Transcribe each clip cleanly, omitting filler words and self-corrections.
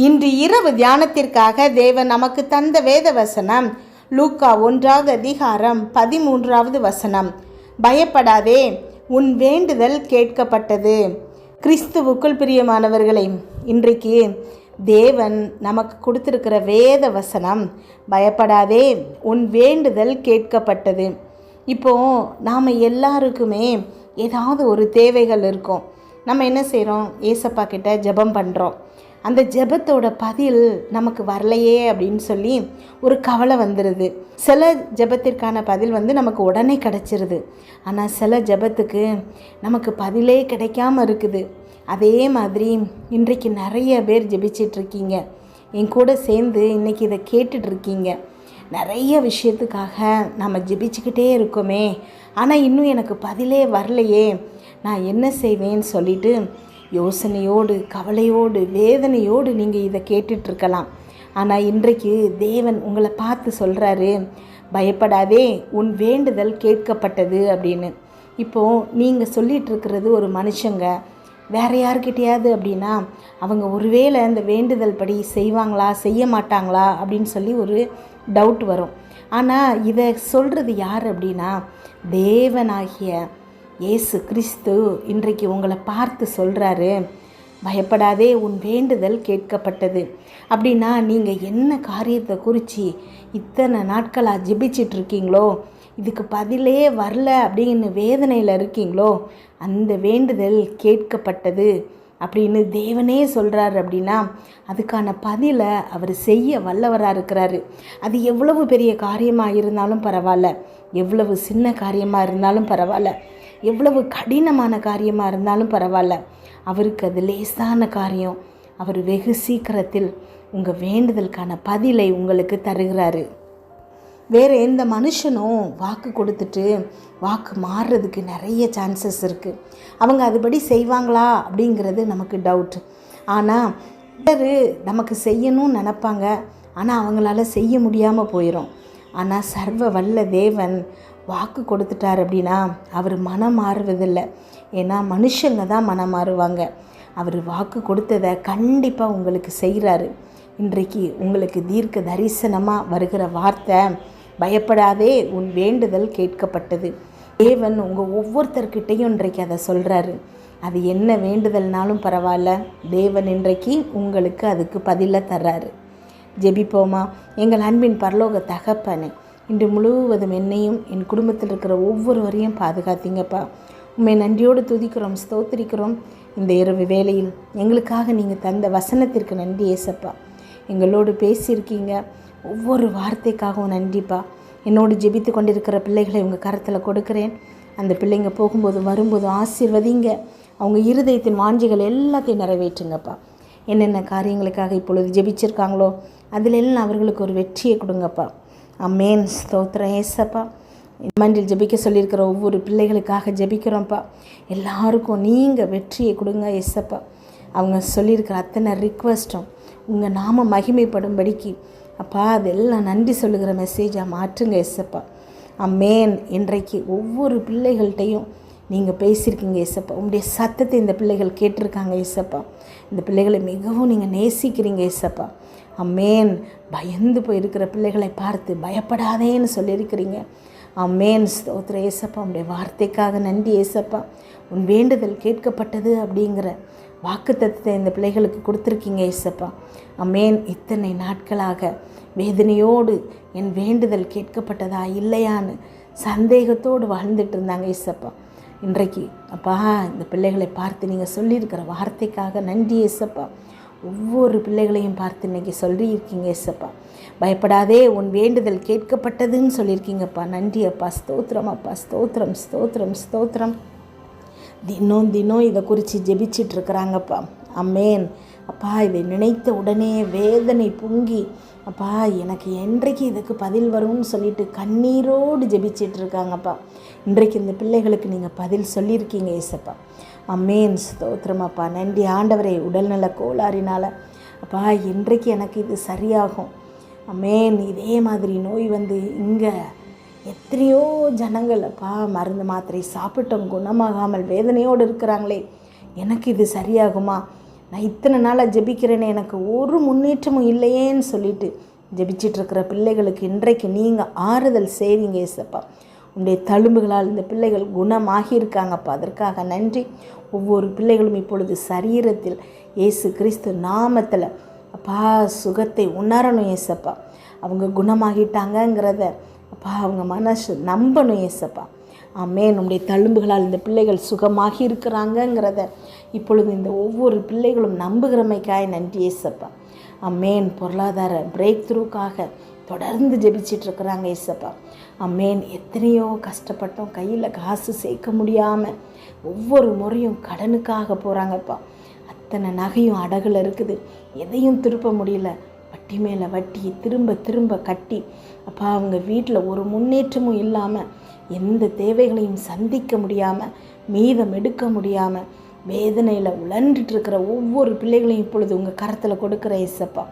இன்று இரவு தியானத்திற்காக தேவன் நமக்கு தந்த வேத வசனம் லூக்கா 1வது அதிகாரம் 13வது வசனம். பயப்படாதே, உன் வேண்டுதல் கேட்கப்பட்டது. கிறிஸ்துவுக்குள் பிரியமானவர்களே, இன்றைக்கு தேவன் நமக்கு கொடுத்திருக்கிற வேத வசனம், பயப்படாதே, உன் வேண்டுதல் கேட்கப்பட்டது. இப்போது நாம் எல்லாருக்குமே ஏதாவது ஒரு தேவைகள் இருக்கும். நம்ம என்ன செய்கிறோம்? ஏசப்பா கிட்ட ஜெபம் பண்ணுறோம். அந்த ஜெபத்தோட பதில் நமக்கு வரலையே அப்படின்னு சொல்லி ஒரு கவலை வந்துடுது. சில ஜெபத்திற்கான பதில் நமக்கு உடனே கிடச்சிருது. ஆனால் சில ஜெபத்துக்கு நமக்கு பதிலே கிடைக்காம இருக்குது. அதே மாதிரி இன்றைக்கு நிறைய பேர் ஜெபிச்சிட்ருக்கீங்க. என் கூட சேர்ந்து இன்றைக்கி இதை கேட்டுட்ருக்கீங்க. நிறைய விஷயத்துக்காக நம்ம ஜெபிச்சுக்கிட்டே இருக்கோமே, ஆனால் இன்னும் எனக்கு பதிலே வரலையே, நான் என்ன செய்வேன்னு சொல்லிட்டு யோசனையோடு, கவலையோடு, வேதனையோடு நீங்கள் இதை கேட்டுட்ருக்கலாம். ஆனால் இன்றைக்கு தேவன் உங்களை பார்த்து சொல்கிறாரு, பயப்படாதே, உன் வேண்டுதல் கேட்கப்பட்டது அப்படின்னு. இப்போது நீங்கள் சொல்லிகிட்ருக்கிறது ஒரு மனுஷங்க வேறு யார்கிட்டையாவது அப்படின்னா அவங்க ஒருவேளை அந்த வேண்டுதல் படி செய்வாங்களா செய்ய மாட்டாங்களா அப்படின்னு சொல்லி ஒரு டவுட் வரும். ஆனால் இதை சொல்கிறது யார் அப்படின்னா தேவனாகிய இயேசு கிறிஸ்து இன்றைக்கு உங்களை பார்த்து சொல்கிறாரு, பயப்படாதே, உன் வேண்டுதல் கேட்கப்பட்டது. அப்படின்னா நீங்கள் என்ன காரியத்தை குறித்து இத்தனை நாட்களாக ஜெபிச்சிட்ருக்கீங்களோ, இதுக்கு பதிலே வரல அப்படின்னு வேதனையில் இருக்கீங்களோ, அந்த வேண்டுதல் கேட்கப்பட்டது அப்படின்னு தேவனே சொல்கிறாரு. அப்படின்னா அதுக்கான பதிலை அவர் செய்ய வல்லவராக இருக்கிறாரு. அது எவ்வளவு பெரிய காரியமாக இருந்தாலும் பரவாயில்ல, எவ்வளவு சின்ன காரியமாக இருந்தாலும் பரவாயில்ல, எவ்வளவு கடினமான காரியமாக இருந்தாலும் பரவாயில்ல, அவருக்கு அது லேசான காரியம். அவர் வெகு சீக்கிரத்தில் உங்கள் வேண்டுதலுக்கான பதிலை உங்களுக்கு தருகிறாரு. வேறு எந்த மனுஷனும் வாக்கு கொடுத்துட்டு வாக்கு மாறுறதுக்கு நிறைய சான்சஸ் இருக்குது. அவங்க அதுபடி செய்வாங்களா அப்படிங்கிறது நமக்கு டவுட். ஆனால் நமக்கு செய்யணும்னு நினப்பாங்க, ஆனால் அவங்களால செய்ய முடியாமல் போயிடும். ஆனால் சர்வ வல்ல தேவன் வாக்கு கொடுத்துட்டார் அப்படின்னா அவர் மனம் மாறுவதில்லை. ஏன்னா மனுஷங்க தான் மனம் மாறுவாங்க. அவர் வாக்கு கொடுத்ததை கண்டிப்பாக உங்களுக்கு செய்கிறாரு. இன்றைக்கு உங்களுக்கு தீர்க்க தரிசனமாக வருகிற வார்த்தை, பயப்படாதே, உன் வேண்டுதல் கேட்கப்பட்டது. தேவன் உங்கள் ஒவ்வொருத்தர்கிட்டையும் இன்றைக்கு அதை சொல்கிறாரு. அது என்ன வேண்டுதல்னாலும் பரவாயில்ல, தேவன் இன்றைக்கு உங்களுக்கு அதுக்கு பதிலை தர்றாரு. ஜெபிப்போமா? எங்கள் அன்பின் பரலோக தகப்பனே, இன்று முழுவதும் என்னையும் என் குடும்பத்தில் இருக்கிற ஒவ்வொருவரையும் பாதுகாத்தீங்கப்பா. உண்மை நன்றியோடு துதிக்கிறோம், ஸ்தோத்திரிக்கிறோம். இந்த இரவு வேளையில் எங்களுக்காக நீங்கள் தந்த வசனத்திற்கு நன்றி ஏசப்பா. எங்களோடு பேசியிருக்கீங்க, ஒவ்வொரு வார்த்தைக்காகவும் நன்றிப்பா. என்னோடு ஜெபித்து கொண்டிருக்கிற பிள்ளைகளை உங்கள் கரத்தில் கொடுக்குறேன். அந்த பிள்ளைங்க போகும்போது வரும்போது ஆசீர்வதிங்க. அவங்க இருதயத்தின் வாஞ்சிகள் எல்லாத்தையும் நிறைவேற்றுங்கப்பா. என்னென்ன காரியங்களுக்காக இப்பொழுது ஜெபிச்சிருக்காங்களோ அதிலெல்லாம் அவர்களுக்கு ஒரு வெற்றியை கொடுங்கப்பா. அமேன், ஸ்தோத்திரம் ஏசப்பா. மண்டில் ஜெபிக்க சொல்லியிருக்கிற ஒவ்வொரு பிள்ளைகளுக்காக ஜெபிக்கிறோம்ப்பா. எல்லாருக்கும் நீங்கள் வெற்றியை கொடுங்க ஏசப்பா. அவங்க சொல்லியிருக்கிற அத்தனை ரிக்வஸ்ட்டும் உங்கள் நாம மகிமைப்படும்படிக்கு அப்பா அதெல்லாம் நன்றி சொல்லுகிற மெசேஜாக மாற்றுங்க ஏசப்பா. அமேன். இன்றைக்கு ஒவ்வொரு பிள்ளைகள்கிட்டையும் நீங்கள் பேசியிருக்கீங்க ஏசப்பா. உங்களுடைய சத்தத்தை இந்த பிள்ளைகள் கேட்டிருக்காங்க ஏசப்பா. இந்த பிள்ளைகளை மிகவும் நீங்கள் நேசிக்கிறீங்க ஏசப்பா. அமேன். பயந்து போயிருக்கிற பிள்ளைகளை பார்த்து பயப்படாதேன்னு சொல்லியிருக்கிறீங்க. அமேன், ஸ்தோத்திர ஏசப்பா. உங்களுடைய வார்த்தைக்காக நன்றி ஏசப்பா. உன் வேண்டுதல் கேட்கப்பட்டது அப்படிங்கிற வாக்குத்தத்தத்தை இந்த பிள்ளைகளுக்கு கொடுத்துருக்கீங்க ஏசப்பா. அமேன். இத்தனை நாட்களாக வேதனையோடு என் வேண்டுதல் கேட்கப்பட்டதா இல்லையான்னு சந்தேகத்தோடு வாழ்ந்துட்டு இருந்தாங்க ஏசப்பா. இன்றைக்கு அப்பா இந்த பிள்ளைகளை பார்த்து நீங்கள் சொல்லியிருக்கிற வார்த்தைக்காக நன்றி ஏசப்பா. ஒவ்வொரு பிள்ளைகளையும் பார்த்து இன்றைக்கி சொல்லியிருக்கீங்க ஏசப்பா. பயப்படாதே, உன் வேண்டுதல் கேட்கப்பட்டதுன்னு சொல்லியிருக்கீங்கப்பா. நன்றி அப்பா. ஸ்தோத்திரம் அப்பா. ஸ்தோத்திரம், ஸ்தோத்திரம், ஸ்தோத்திரம். தினம் இதை குறித்து ஜெபிச்சிட்ருக்குறாங்கப்பா. அமேன். அப்பா இதை நினைத்த உடனே வேதனை பொங்கி, அப்பா எனக்கு என்றைக்கு இதுக்கு பதில் வரும்னு சொல்லிட்டு கண்ணீரோடு ஜெபிச்சிட்ருக்காங்கப்பா. இன்றைக்கு இந்த பிள்ளைகளுக்கு நீங்கள் பதில் சொல்லியிருக்கீங்க ஏசப்பா. அமேன், ஸ்தோத்திரமாப்பா. நன்றி ஆண்டவரே. உடல்நல கோளாறினால் அப்பா இன்றைக்கு எனக்கு இது சரியாகும். அமேன். இதே மாதிரி நோய் வந்து இங்கே எத்தனையோ ஜனங்கள் அப்பா மருந்து மாத்திரை சாப்பிட்டோம் குணமாகாமல் வேதனையோடு இருக்கிறாங்களே, எனக்கு இது சரியாகுமா? நான் இத்தனை நாளாக ஜெபிக்கிறேன்னு எனக்கு ஒரு முன்னேற்றமும் இல்லையேன்னு சொல்லிட்டு ஜெபிச்சிட்ருக்கிற பிள்ளைகளுக்கு இன்றைக்கு நீங்கள் ஆறுதல் செய்வீங்க ஏசப்பா. உங்களுடைய தழும்புகளால் இந்த பிள்ளைகள் குணமாகி இருக்காங்கப்பா, அதற்காக நன்றி. ஒவ்வொரு பிள்ளைகளும் இப்பொழுது சரீரத்தில் இயேசு கிறிஸ்து நாமத்தில் அப்பா சுகத்தை உணரணும் ஏசப்பா. அவங்க குணமாகிட்டாங்கங்கிறத அப்பா அவங்க மனசு நம்பணும் ஏசப்பா. ஆமென். நம்முடைய தழும்புகளால் இந்த பிள்ளைகள் சுகமாகி இருக்கிறாங்கங்கிறத இப்பொழுது இந்த ஒவ்வொரு பிள்ளைகளும் நம்புகிறமைக்காய் நன்றி ஏசப்பா. ஆமென். பொருளாதார பிரேக் த்ரூக்காக தொடர்ந்து ஜெபிச்சிட்ருக்குறாங்க ஏசப்பா. ஆமென். எத்தனையோ கஷ்டப்பட்டோம், கையில் காசு சேர்க்க முடியாமல் ஒவ்வொரு முறையும் கடனுக்காக போகிறாங்கப்பா. அத்தனை நகையும் அடகுல இருக்குது, எதையும் திருப்ப முடியல. வட்டி மேலே வட்டி திரும்ப திரும்ப கட்டி அப்பா அவங்க வீட்டில் ஒரு முன்னேற்றமும் இல்லாமல், எந்த தேவைகளையும் சந்திக்க முடியாமல், மீதம் எடுக்க முடியாமல் வேதனையில் உழன்றுட்டுருக்கிற ஒவ்வொரு பிள்ளைகளையும் இப்பொழுது உங்கள் கரத்தில் கொடுக்குற ஏசப்பா.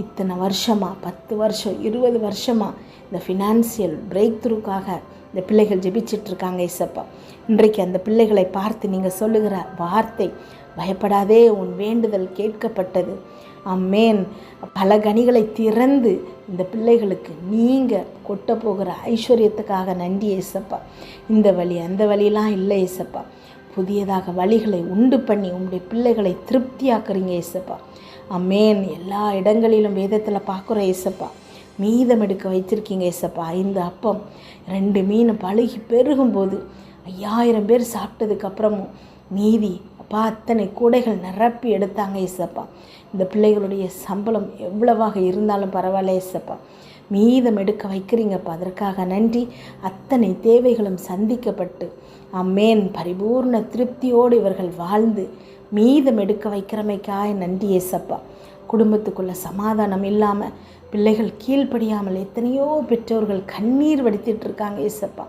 இத்தனை வருஷமாக 10 வருஷம் 20 வருஷமாக இந்த ஃபினான்சியல் பிரேக் த்ரூக்காக இந்த பிள்ளைகள் ஜெபிச்சிட்ருக்காங்க ஏசப்பா. இன்றைக்கு அந்த பிள்ளைகளை பார்த்து நீங்கள் சொல்லுகிற வார்த்தை, பயப்படாதே உன் வேண்டுதல் கேட்கப்பட்டது. ஆமென். பல கனிகளை திறந்து இந்த பிள்ளைகளுக்கு நீங்கள் கொட்ட போகிற ஐஸ்வர்யத்துக்காக நன்றி ஏசப்பா. இந்த வழி அந்த வழியெல்லாம் இல்லை ஏசப்பா. புதியதாக வழிகளை உண்டு பண்ணி உங்களுடைய பிள்ளைகளை திருப்தியாக்குறீங்க ஏசப்பா. ஆமென். எல்லா இடங்களிலும் வேதத்தில் பார்க்குற ஏசப்பா மீதம் எடுக்க வைத்திருக்கீங்க ஏசப்பா. 5 அப்பம் 2 மீன் பழுகி பெருகும்போது 5000 பேர் சாப்பிட்டதுக்கப்புறமும் மீதி அப்பா அத்தனை கூடைகள் நிரப்பி எடுத்தாங்க ஏசப்பா. இந்த பிள்ளைகளுடைய சம்பளம் எவ்வளவாக இருந்தாலும் பரவாயில்ல ஏசப்பா, மீதம் எடுக்க வைக்கிறீங்கப்பா, அதற்காக நன்றி. அத்தனை தேவைகளும் சந்திக்கப்பட்டு ஆமென் பரிபூர்ண திருப்தியோடு இவர்கள் வாழ்ந்து மீதம் எடுக்க வைக்கிறமைக்காய் நன்றி ஏசப்பா. குடும்பத்துக்குள்ள சமாதானம் இல்லாமல் பிள்ளைகள் கீழ்ப்படியாமல் எத்தனையோ பெற்றோர்கள் கண்ணீர் வடித்திட்டு இருக்காங்க ஏசப்பா.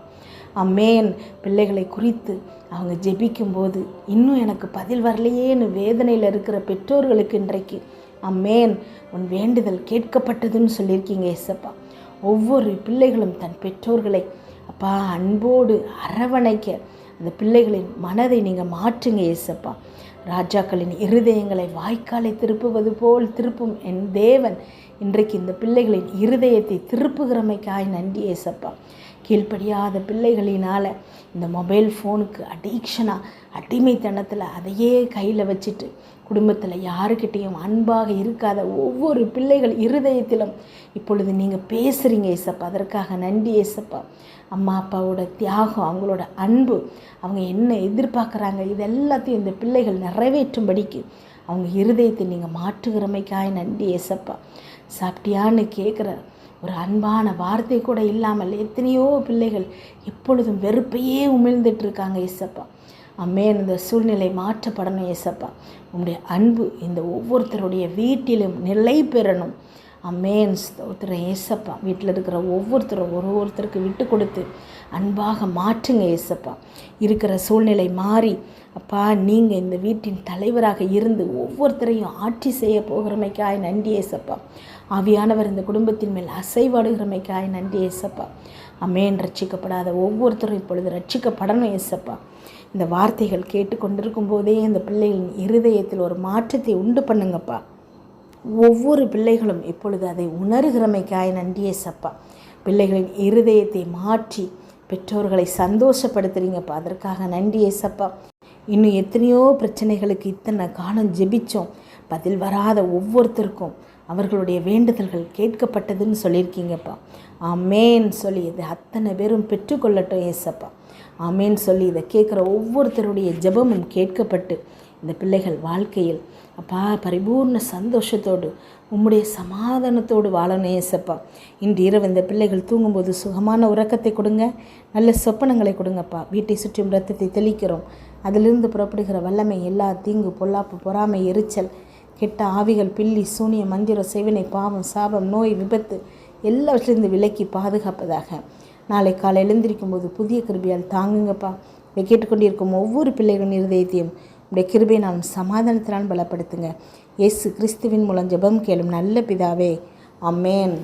ஆமென். பிள்ளைகளை குறித்து அவங்க ஜெபிக்கும்போது இன்னும் எனக்கு பதில் வரலையேன்னு வேதனையில் இருக்கிற பெற்றோர்களுக்கு இன்றைக்கு ஆமென் உன் வேண்டுதல் கேட்கப்பட்டதுன்னு சொல்லியிருக்கீங்க ஏசப்பா. ஒவ்வொரு பிள்ளைகளும் தன் பெற்றோர்களை அப்பா அன்போடு அரவணைக்க அந்த பிள்ளைகளின் மனதை நீங்கள் மாற்றுங்க ஏசப்பா. ராஜாக்களின் இருதயங்களை வாய்க்காலை திருப்புவது போல் திருப்பும் என் தேவன் இன்றைக்கு இந்த பிள்ளைகளின் இருதயத்தை திருப்புகிறமைக்காய் நன்றி ஏசப்பா. கீழ்ப்படியாத பிள்ளைகளினால் இந்த மொபைல் ஃபோனுக்கு அடிக்ஷனாக அடிமைத்தனத்தில் அதையே கையில் வச்சுட்டு குடும்பத்தில் யாருக்கிட்டேயும் அன்பாக இருக்காத ஒவ்வொரு பிள்ளைகள் இருதயத்திலும் இப்பொழுது நீங்கள் பேசுகிறீங்க ஏசப்பா, அதற்காக நன்றி ஏசப்பா. அம்மா அப்பாவோட தியாகம், அவங்களோட அன்பு, அவங்க என்ன எதிர்பார்க்குறாங்க, இது எல்லாத்தையும் இந்த பிள்ளைகள் நிறைவேற்றும்படிக்கு அவங்க இருதயத்தை நீங்கள் மாற்றுகிறமைக்காய் நன்றி ஏசப்பா. சாப்பிட்டியான்னு கேட்குற ஒரு அன்பான வார்த்தை கூட இல்லாமல் எத்தனையோ பிள்ளைகள் எப்பொழுதும் வெறுப்பையே உமிழ்ந்துட்டு இருக்காங்க ஏசப்பா. ஆமென். இந்த சூழ்நிலை மாற்றப்படணும் ஏசப்பா. உங்களுடைய அன்பு இந்த ஒவ்வொருத்தருடைய வீட்டிலும் நிலை பெறணும். ஆமென். ஸ்தோத்திரம் ஏசப்பா. வீட்டில் இருக்கிற ஒவ்வொருத்தரும் ஒருத்தருக்கு விட்டு கொடுத்து அன்பாக மாற்றுங்க ஏசப்பா. இருக்கிற சூழ்நிலை மாறி அப்பா நீங்கள் இந்த வீட்டின் தலைவராக இருந்து ஒவ்வொருத்தரையும் ஆட்சி செய்ய போகிறமைக்காய் நன்றி ஏசப்பா. ஆவியானவர் இந்த குடும்பத்தின் மேல் அசைவாடுகிறமைக்காய் நன்றி ஏசப்பா. ஆமென். ரட்சிக்கப்படாத ஒவ்வொருத்தரும் இப்பொழுது ரட்சிக்கப்படணும் ஏசப்பா. இந்த வார்த்தைகள் கேட்டுக்கொண்டிருக்கும் போதே இந்த பிள்ளைகளின் இருதயத்தில் ஒரு மாற்றத்தை உண்டு பண்ணுங்கப்பா. ஒவ்வொரு பிள்ளைகளும் இப்பொழுது அதை உணர்கிறமைக்காய் நன்றி ஏசப்பா. பிள்ளைகளின் இருதயத்தை மாற்றி பெற்றோர்களை சந்தோஷப்படுத்துறீங்கப்பா, அதற்காக நன்றி ஏசப்பா. இன்னும் எத்தனையோ பிரச்சனைகளுக்கு இத்தனை காலம் ஜெபிச்சோம், பதில் வராத ஒவ்வொருத்தருக்கும் அவர்களுடைய வேண்டுதல்கள் கேட்கப்பட்டதுன்னு சொல்லியிருக்கீங்கப்பா. ஆமேன் சொல்லி இதை அத்தனை பேரும் பெற்றுக்கொள்ளட்டும் ஏசப்பா. ஆமேன் சொல்லி இதை கேட்குற ஒவ்வொருத்தருடைய ஜெபமும் கேட்கப்பட்டு இந்த பிள்ளைகள் வாழ்க்கையில் அப்பா பரிபூர்ண சந்தோஷத்தோடு உம்முடைய சமாதானத்தோடு வாழணும் ஏசப்பா. இன்று இரவு இந்த பிள்ளைகள் தூங்கும்போது சுகமான உறக்கத்தை கொடுங்க, நல்ல சொப்பனங்களை கொடுங்கப்பா. வீட்டை சுற்றும் இரத்தத்தை தெளிக்கிறோம், அதிலிருந்து புறப்படுகிற வல்லமை எல்லா தீங்கு பொல்லாப்பு பொறாமை எரிச்சல் கெட்ட ஆவிகள் பில்லி சூனிய மந்திர செய்வினை பாவம் சாபம் நோய் விபத்து எல்லாவற்றிலிருந்து விலக்கி பாதுகாப்பதாக. நாளை காலை எழுந்திருக்கும் போது புதிய கிருபையால் தாங்குங்கப்பா. இதை கேட்டுக்கொண்டிருக்கும் ஒவ்வொரு பிள்ளைகளின் இருதயத்தையும் உடைய கிருபையினாலும் சமாதானத்தினால் பலப்படுத்துங்க. இயேசு கிறிஸ்துவின் மூலம் ஜெபம் கேளும் நல்ல பிதாவே, ஆமென்.